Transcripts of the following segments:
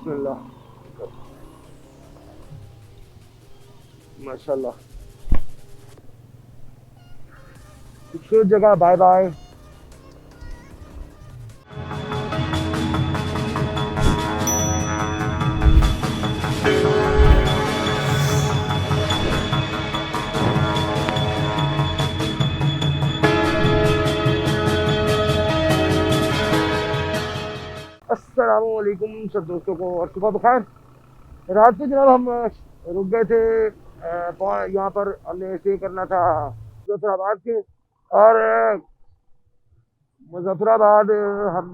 बिस्मिल्लाह। माशाल्लाह। खूबसूरत जगह। Bye bye. अस्सलाम वालेकुम सब दोस्तों को और सुबह बखैर। रात को जनाब हम रुक गए थे। यहाँ पर हमने स्टे करना था मुजफ्फराबाद के। और मुजफ्फराबाद हम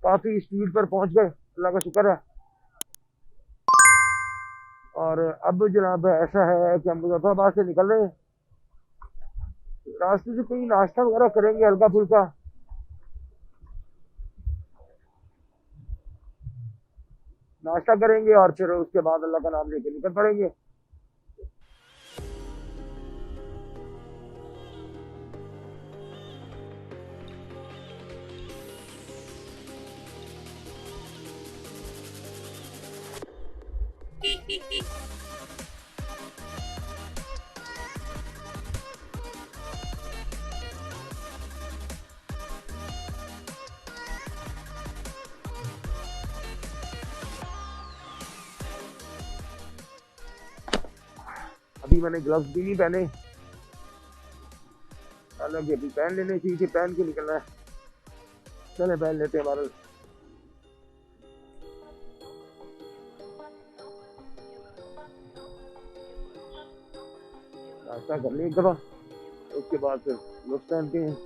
काफ़ी स्पीड पर पहुंच गए, अल्लाह का शुक्र है। और अब जनाब ऐसा है कि हम मुजफ्फराबाद से निकल रहे हैं। रास्ते से कहीं नाश्ता वगैरह करेंगे हल्का फुल्का। नाश्ता करेंगे और फिर उसके बाद अल्लाह का नाम लेके निकल पड़ेंगे। अभी मैंने ग्लव्स भी नहीं पहने, हालांकि अभी पहन लेने चाहिए, पहन के निकलना है। चले पहन लेते हैं। हमारा नाश्ता कर लें एक दफ़ा, उसके बाद फिर ग्लव्स पहनते हैं।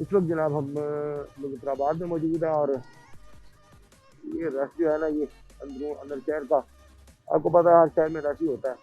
इस वक्त जनाब हम मुजफ्फराबाद में मौजूद है। और ये रश जो है ना, ये अंदर शहर का, आपको पता है हर शहर में रश ही होता है।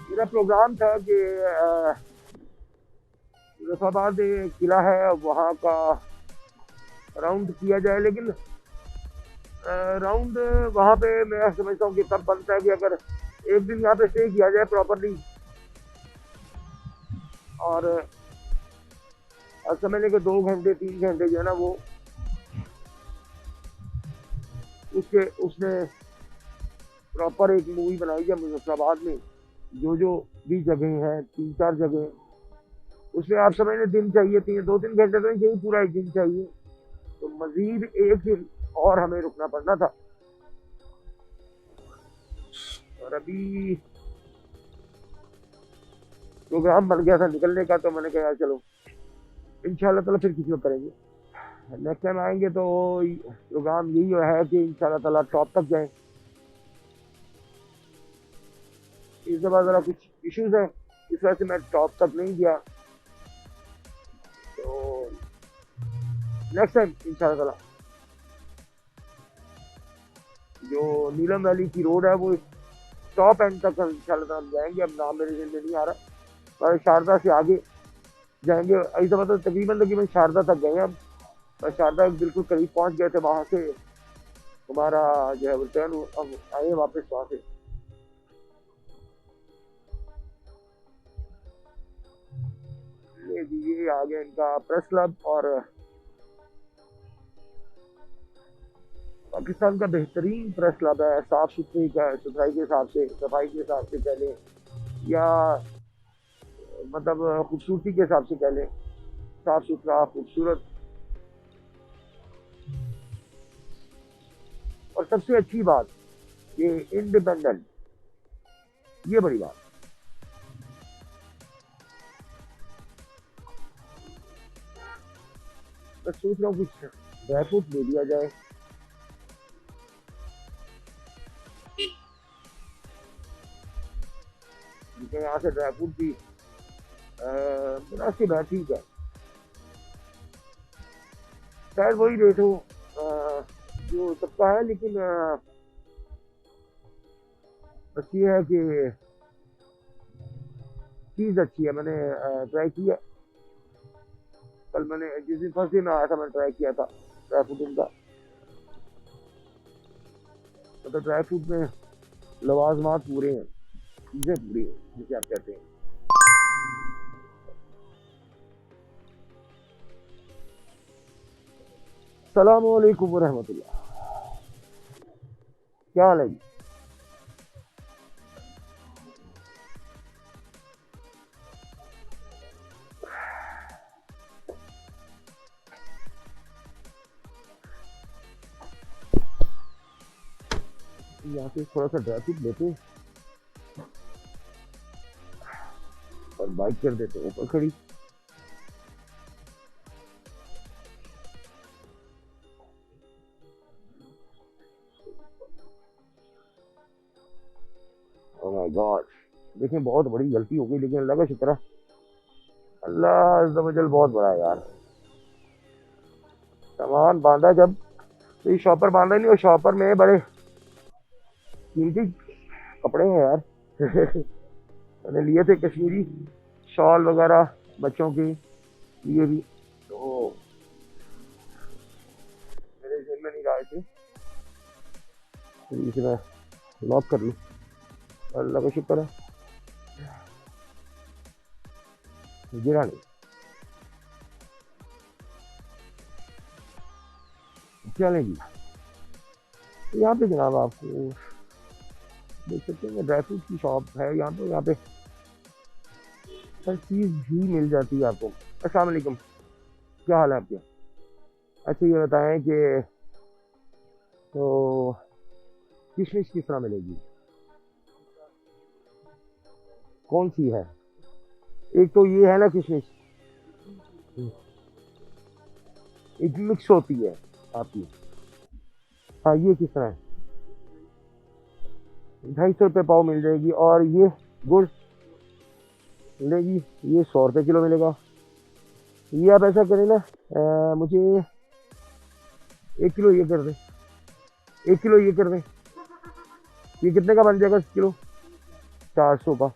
मेरा प्रोग्राम था कि मुजफ्फराबाद किला है वहाँ का राउंड किया जाए, लेकिन राउंड वहाँ पे मैं समझता हूँ कि तब बनता है कि अगर एक दिन यहाँ पे स्टे किया जाए प्रॉपरली। और अब समझ लें कि 2 घंटे 3 घंटे जो है ना, वो उसने प्रॉपर एक मूवी बनाई है मुजफ्फराबाद में। जो भी जगह हैं, 3-4 जगह, उसमें आप समझ लें दिन चाहिए, 2-3 घंटे तो नहीं चाहिए, पूरा एक दिन चाहिए। तो मजीद एक दिन और हमें रुकना पड़ना था। और अभी प्रोग्राम बन गया था निकलने का, तो मैंने कहा यार चलो इंशाल्लाह ताला फिर किसी को करेंगे। नेक्स्ट टाइम आएंगे तो प्रोग्राम यही है कि इंशाल्लाह ताला टॉप तक जाए। इस दफा ज़रा कुछ इश्यूज हैं, इस वजह से मैं टॉप तक नहीं गया। तो नेक्स्ट टाइम इंशाल्लाह ताला जो नीलम वैली की रोड है वो टॉप एंड तक इंशाल्लाह ताला हम जाएंगे। अब नाम मेरे ज़हन में नहीं आ रहा, और शारदा से आगे जाएंगे। इस दफा तो तकरीबन शारदा तक गए हम, और शारदा बिल्कुल करीब पहुंच गए थे। वहां से हमारा जो है रिटर्न अब आए वापस वहां से। ये आ गया इनका प्रेस क्लब, और पाकिस्तान का बेहतरीन प्रेस क्लब है। साफ सुथरी का, सफाई के हिसाब से, कह लें, या मतलब खूबसूरती के हिसाब से कह लें। साफ सुथरा खूबसूरत। और सबसे अच्छी बात ये इंडिपेंडेंट, ये बड़ी बात। मैं सोच रहा हूँ कुछ ड्राई फ्रूट ले लिया जाए। जिसमें यहाँ से ड्राई फ्रूट भी मुनासिब है, ठीक है। शायद वही रेट हो जो सबका है, लेकिन बस ये है कि चीज़ अच्छी है। मैंने ट्राई किया कल, मैंने जिस दिन फर्स्ट दिन आया था मैंने ट्राई किया था ड्राई फ्रूट इनका। मतलब ड्राई फ्रूट में लवाजमात पूरे हैं, चीज़ें पूरी हैं जिसे आप कहते हैं। अस्सलाम वालेकुम वरहमतुल्लाह। क्या हाल है जी? यहाँ से थोड़ा सा ड्राई फ्रूट लेते और बाइक कर देते ऊपर खड़ी। ओह माय गॉड, देखें बहुत बड़ी गलती हो गई, लेकिन अल्लाह का शुक्र है। अल्लाह अज़्ज़ा वजल बहुत बड़ा है यार। सामान बांधा जब, तो ये शॉपर बांधा नहीं, और शॉपर में बड़े कीमती कपड़े हैं यार। मैंने लिए थे कश्मीरी शॉल वगैरह बच्चों के लिए भी, तो मेरे जेब में नहीं आए थे, तो इसे मैं लॉक कर लूँ। अल्लाह का शुक्र है गिरा नहीं। चलेगी यहाँ पे जनाब, आपको देख सकते हैं ड्राई फ्रूट की शॉप है यहाँ पे। यहाँ पे हर चीज़ भी मिल जाती है आपको। अस्सलाम वालेकुम, क्या हाल है आपके? अच्छा ये बताएं कि तो किशमिश किस तरह मिलेगी, कौन सी है? एक तो ये है ना किशमिश, एक मिक्स होती है आपकी। हाँ ये किस तरह है? 250 रुपये पाव मिल जाएगी। और ये गुड़ मिलेगी, ये 100 रुपये किलो मिलेगा। ये आप ऐसा करें ना, मुझे 1 किलो ये कर दें, 1 किलो ये कर दें। ये कितने का बन जाएगा किलो? 400 का।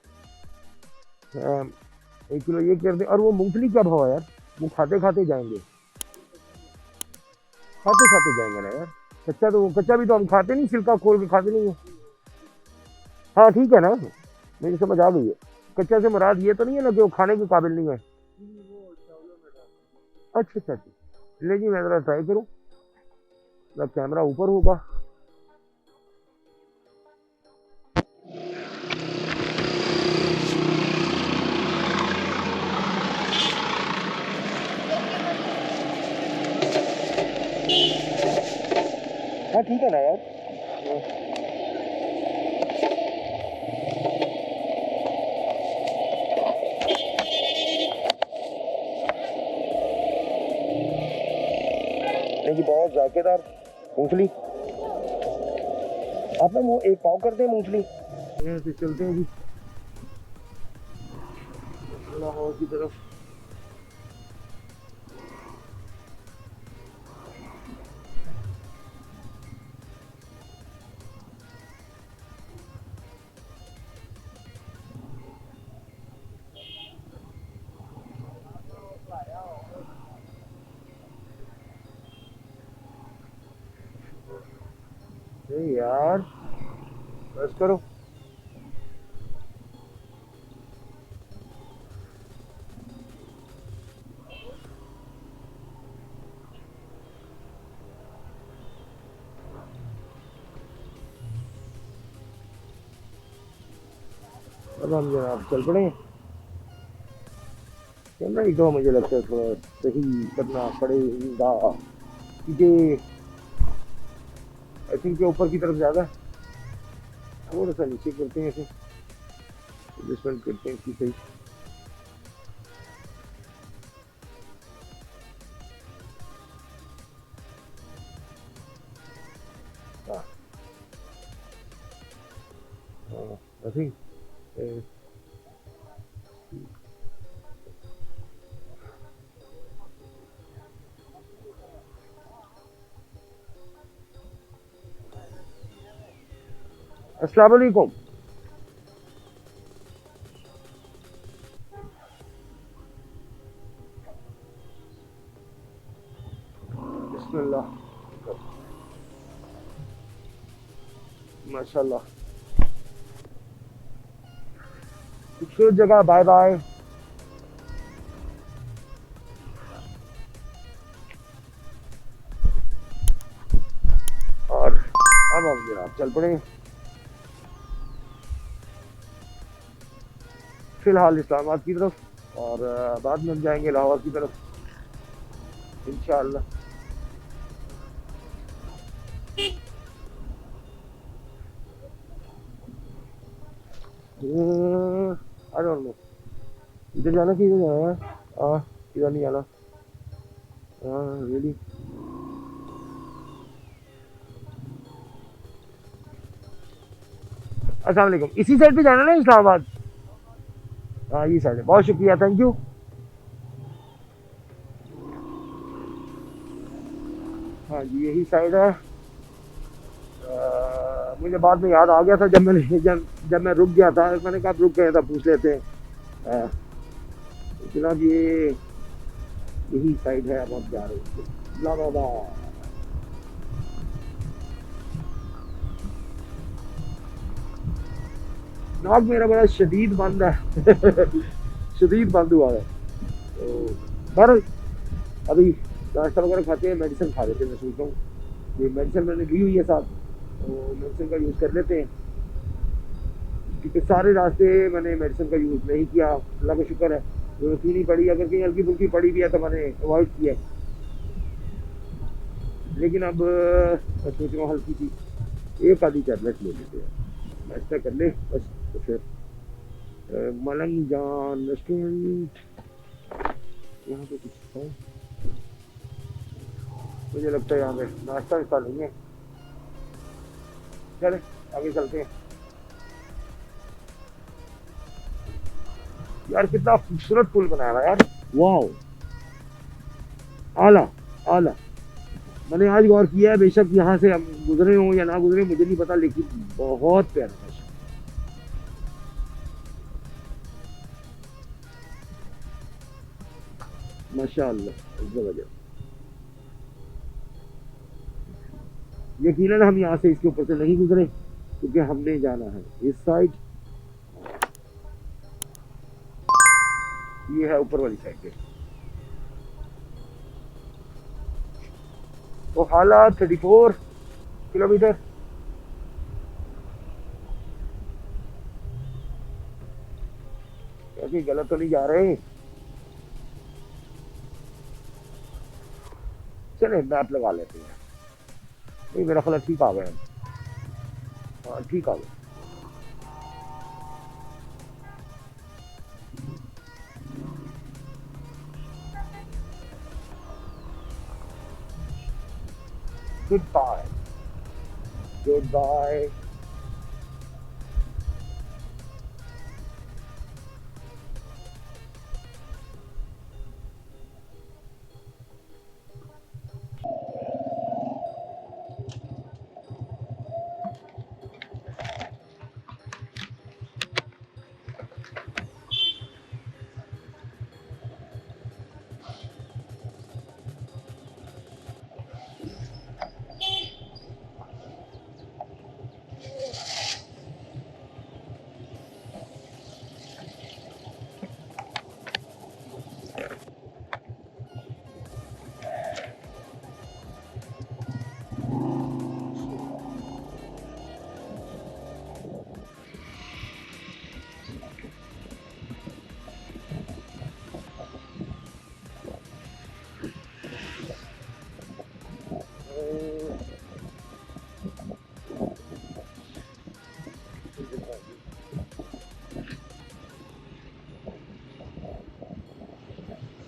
1 किलो ये कर दें। और वो मूंगफली क्या भाव है यार? वो खाते खाते जाएंगे, खाते खाते जाएंगे ना यार। कच्चा तो कच्चा भी तो हम खाते नहीं, छिलका खोल के खाते नहीं है। हाँ ठीक है ना, मेरी समझ आ गई है। कच्चा से मुराद ये तो नहीं है ना कि वो खाने के काबिल नहीं है। अच्छा अच्छा अच्छा, लेकिन मैं ज़रा ट्राई करूँ, कैमरा ऊपर होगा। हाँ ठीक है ना यार। लेकिन बहुत जायकेदार मूंगफली। आप ना वो एक पाव करते हैं मूंगफली। यहाँ से चलते हैं जी लाहौर की तरफ। अरे यार बस करो। अब हम जनाब चल पड़े। चेन्नई तो मुझे लगता है थोड़ा सही करना पड़ेगा, क्योंकि आई थिंक के ऊपर की तरफ ज़्यादा है। थोड़ा सा नीचे करते हैं, ऐसे एडजस्टमेंट करते हैं कि सही। हाँ, आई थिंक अस्सलाम वालेकुम। बिस्मिल्लाह, माशाल्लाह, खूबसूरत जगह। Bye bye. और अब हम जनाब चल पड़े फिलहाल इस्लामाबाद की तरफ, और बाद में हम जाएंगे इलाहाबाद की तरफ इंशाअल्लाह। आई डोंट नो इधर जाना कि इधर जाना है। इधर नहीं जाना। रियली। अस्सलाम वालेकुम। इसी साइड पे जाना ना इस्लामाबाद? हाँ, ये साइड है। बहुत शुक्रिया, थैंक यू। हाँ जी, यही साइड है। मुझे बाद में याद आ गया था, जब मैं रुक गया था, मैंने कहा रुक गए था, पूछ लेते हैं। अ, जनाब ये यही साइड है, अब आप जा रहे हैं इस्लामाबाद। नाक मेरा बड़ा शदीद बंद है। शदीद बंद हुआ है। तो पर अभी नाश्ता वगैरह खाते हैं, मेडिसिन खा लेते हैं। मैं सोचता हूँ ये मेडिसिन मैंने ली हुई है साथ, तो मेडिसिन का यूज़ कर लेते हैं, क्योंकि सारे रास्ते मैंने मेडिसिन का यूज़ नहीं किया, अल्लाह का शुक्र है। जरूरत ही नहीं पड़ी, अगर कहीं हल्की फुल्की पड़ी भी है तो मैंने अवॉइड किया है। लेकिन अब मैं सोच रहा हूँ हल्की सी एक आधी टैबलेट ले लेते हैं, नाश्ता कर ले बस। तो फिर मलंग जान रेस्टोरेंट यहाँ पे कुछ है, मुझे लगता है यहाँ पे नाश्ता इसका नहीं है। चले आगे चलते हैं। यार कितना खूबसूरत पुल बनाया हुआ है यार। वाह, आला आला। मैंने आज गौर किया है, बेशक यहाँ से हम गुजरे हों या ना गुजरे मुझे नहीं पता, लेकिन बहुत प्यारा है। माशाअल्लाह, इस वजह यकीनन हम यहाँ से इसके ऊपर से नहीं गुजरे, क्योंकि हमने जाना है इस साइड। ये है ऊपर वाली साइड पे। तो हाला 34 किलोमीटर। कहीं गलत तो नहीं जा रहे? चले मैप लगा लेते हैं। नहीं, मेरा ख्याल ठीक आ गए हम। हाँ, ठीक आ गए। Goodbye. Goodbye.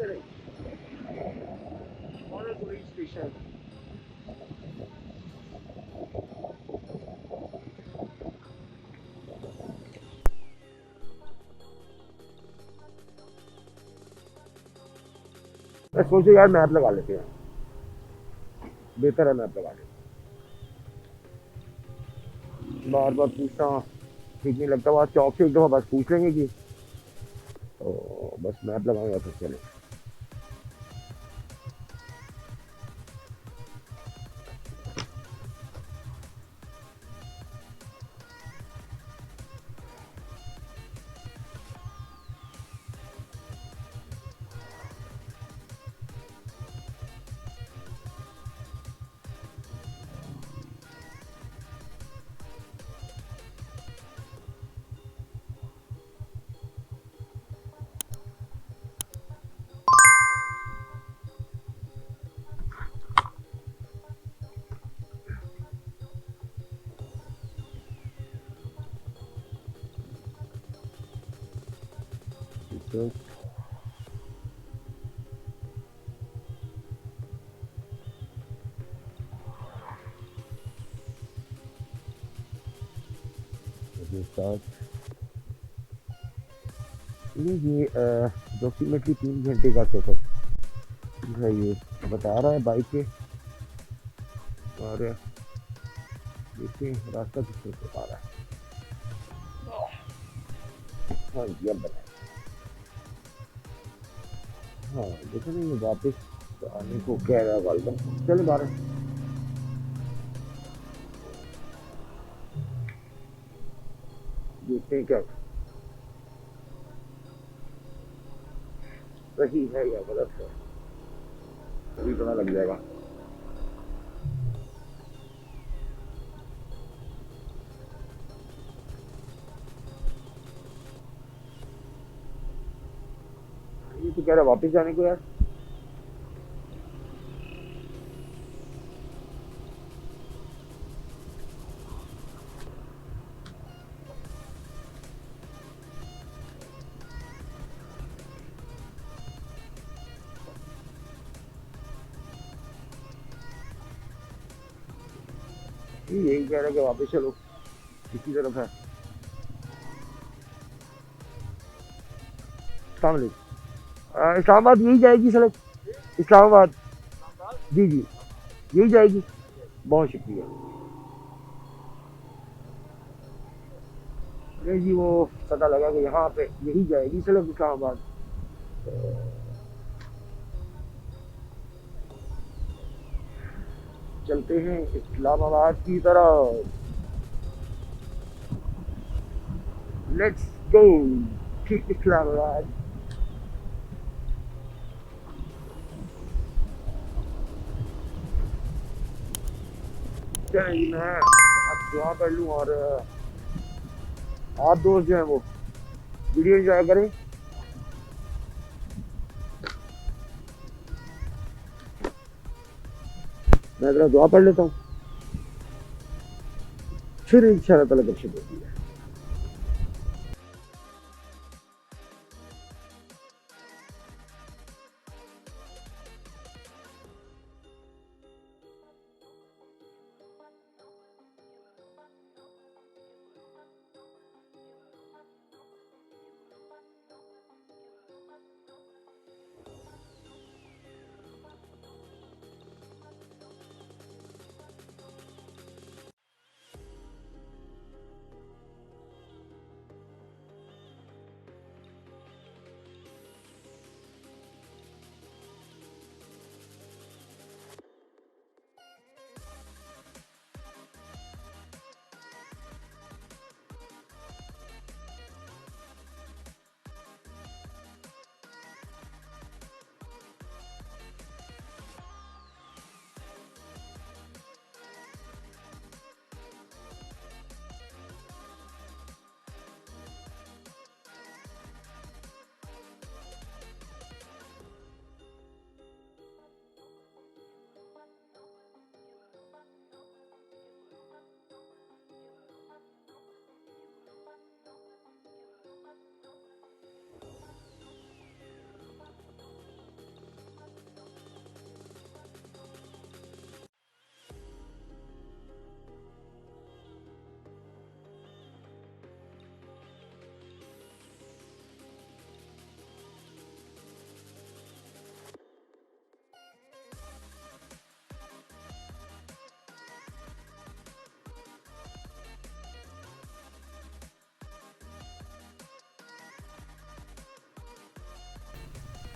नहीं और पुलिस स्टेशन मैं सोचे यार मैप लगा लेते हैं बेहतर है मैप लगा लेते बार बार पूछना ठीक नहीं लगता वहाँ चौक से एक दफा बस पूछ लेंगे कि तो बस मैप लगाऊंगा फिर चले तो ये अप्रोक्सीमेटली 3 घंटे का सफर है ये बता रहा है बाइक पे और देखिए रास्ता किस तरह से आ रहा है हाँ जी अब बताएं हाँ देखो ना ये वापस आने को कह रहा है वालदा चले बाहर देखते हैं क्या सही है या गलत है अभी पता लग जाएगा ये तो कह रहा है वापस जाने को यार ये यही कह रहा है कि वापस चलो किसी तरफ है इस्लामाबाद यही जाएगी सड़क इस्लामाबाद जी जी यही जाएगी बहुत शुक्रिया नहीं जी वो पता लगा कि यहाँ पे यही जाएगी सड़क इस्लामाबाद चलते हैं इस्लामाबाद की तरफ लेट्स गो ठीक इस्लामाबाद चलिए मैं अब दुआ कर लूँ और आप दोस्त जो हैं वो वीडियो एंजॉय करें मैं ज़रा दुआ पढ़ लेता हूँ फिर इंशाअल्लाह ताला दर्शन होती है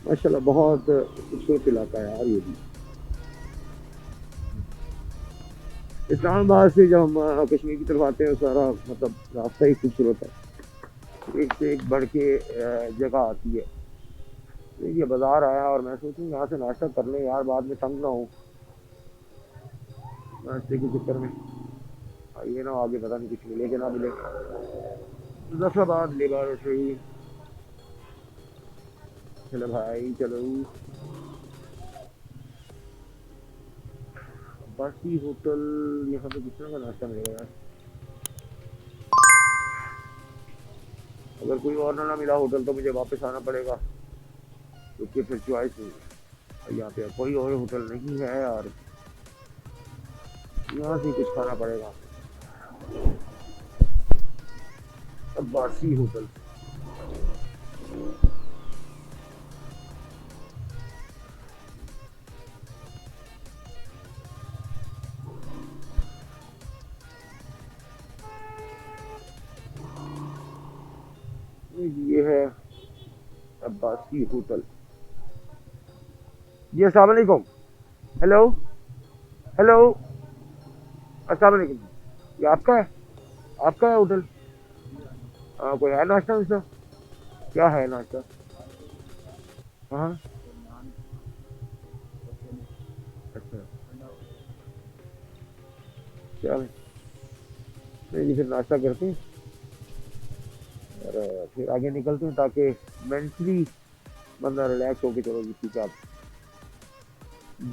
माशाल्लाह बहुत खूबसूरत इलाका है यार ये भी। इस्लामाबाद से जब हम कश्मीर की तरफ आते हैं सारा मतलब रास्ता ही खूबसूरत है, एक से एक बढ़ के जगह आती है। तो ये बाजार आया और मैं सोचूं यहाँ से नाश्ता कर लें यार, बाद में तंग ना हो नाश्ते के चक्कर में। ये ना आगे पता नहीं कुछ मिले कि ना मिले। मुजफ्फराबाद लेबोरेटरी, चलो भाई चलो। बासी होटल, यहाँ पे किस तरह का नाश्ता मिलेगा यार? अगर कोई और ना मिला होटल तो मुझे वापस आना पड़ेगा, क्योंकि फिर चॉइस नहीं है। यहाँ पे कोई और होटल नहीं है यार, यहाँ से कुछ खाना पड़ेगा। अब्बासी होटल, ये है अब्बासी होटल। जी अस्सलाम वालेकुम। हेलो, हेलो, अस्सलाम वालेकुम। ये आपका है? आपका है होटल? कोई है नाश्ता उसका? क्या है नाश्ता? हाँ, अच्छा, क्या है? नहीं जी, फिर नाश्ता करते हैं और फिर आगे निकलते हैं, ताकि मेंटली बंदा रिलैक्स होके। चलो जी ठीक है, आप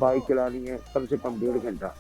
बाइक चलानी है कम से कम 1.5 घंटा।